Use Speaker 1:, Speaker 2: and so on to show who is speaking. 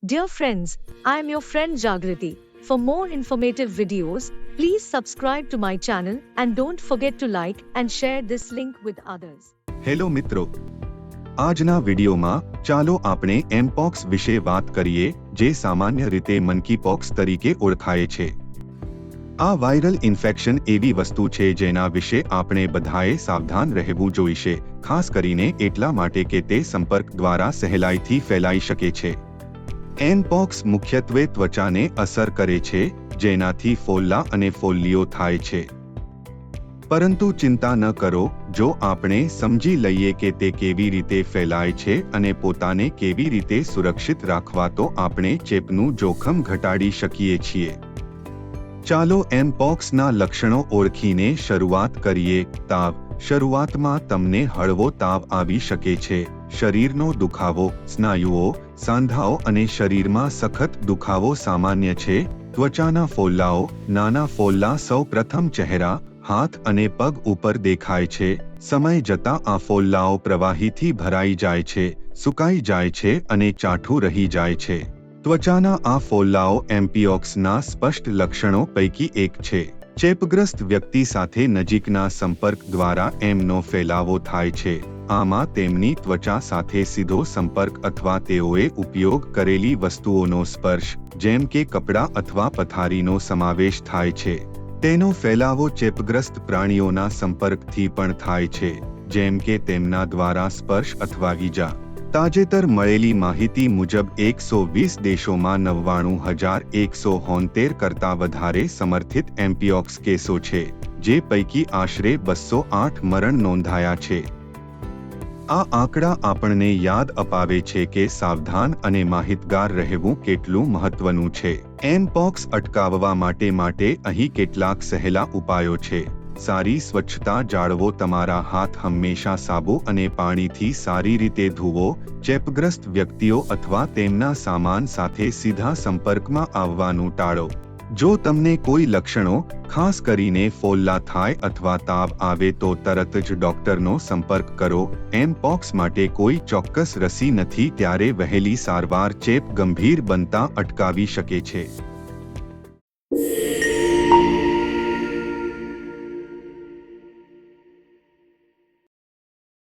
Speaker 1: Dear friends, I am your friend Jagriti. For more informative videos, please subscribe to my channel and don't forget to like and share this link with others.
Speaker 2: Hello મિત્રો, આજના વિડીયોમાં ચાલો આપણે એમપોક્સ વિશે વાત કરીએ, જે સામાન્ય રીતે મંકીપોક્સ તરીકે ઓળખાય છે. આ વાયરલ ઇન્ફેક્શન એવી વસ્તુ છે જેના વિશે આપણે બધાએ સાવધાન રહેવું જોઈશે, ખાસ કરીને એટલા માટે કે તે સંપર્ક દ્વારા સહેલાઈથી ફેલાઈ શકે છે. એમપોક્સ મુખ્યત્વે ત્વચાને અસર કરે છે, જેનાથી ફોલ્લા અને ફોલ્લીઓ થાય છે. પરંતુ ચિંતા ન કરો, જો આપણે સમજી લઈએ કે તે કેવી રીતે ફેલાય છે અને પોતાને કેવી રીતે સુરક્ષિત રાખવા, તો આપણે ચેપનું જોખમ ઘટાડી શકીએ છીએ. ચાલો એમપોક્સના લક્ષણો ઓળખીને શરૂઆત કરીએ. તાવ. શરૂઆતમાં તમને હળવો તાવ આવી શકે છે. શરીરનો દુખાવો, સ્નાયુઓ, સાંધાઓ અને શરીરમાં સખત દુખાવો સામાન્ય છે. ત્વચાના ફોલ્લાઓ. નાના ફોલ્લા સૌ પ્રથમ ચહેરા, હાથ અને પગ ઉપર દેખાય છે. સમય જતાં આ ફોલ્લાઓ પ્રવાહીથી ભરાઈ જાય છે, સુકાઈ જાય છે અને ચાઠું રહી જાય છે. ત્વચાના આ ફોલ્લાઓ એમપોક્સના સ્પષ્ટ લક્ષણો પૈકી એક છે. ચેપગ્રસ્ત વ્યક્તિ સાથે નજીકના સંપર્ક દ્વારા એમનો ફેલાવો થાય છે. આમાં તેમની ત્વચા સાથે સીધો સંપર્ક અથવા તેઓએ ઉપયોગ કરેલી વસ્તુઓનો સ્પર્શ, જેમ કે કપડાં અથવા પથારીનો સમાવેશ થાય છે. તેનો ફેલાવો ચેપગ્રસ્ત પ્રાણીઓના સંપર્કથી પણ થાય છે, જેમ કે તેમના દ્વારા સ્પર્શ અથવા ઈજા. તાજેતર મળેલી માહિતી મુજબ 120 દેશોમાં 99,173 કરતાં વધારે સમર્થિત એમપોક્સ કેસો છે, જે પૈકી આશરે 208 મરણ નોંધાયા છે. આ આંકડા આપણને યાદ અપાવે છે કે સાવધાન અને માહિતગાર રહેવું કેટલું મહત્વનું છે. એમપોક્સ અટકાવવા માટે અહીં કેટલાક સહેલા ઉપાયો છે. સારી સ્વચ્છતા જાળવો. તમારા હાથ હંમેશા સાબુ અને પાણીથી સારી રીતે ધુવો. ચેપગ્રસ્ત વ્યક્તિઓ અથવા તેમના સામાન સાથે સીધા સંપર્કમાં આવવાનું ટાળો. જો તમને કોઈ લક્ષણો, ખાસ કરીને ફોલ્લા થાય અથવા તાવ આવે, તો તરત જ ડોક્ટરનો સંપર્ક કરો. એમપોક્સ માટે કોઈ ચોક્કસ રસી નથી, ત્યારે વહેલી સારવાર ચેપ ગંભીર બનતા અટકાવી શકે છે.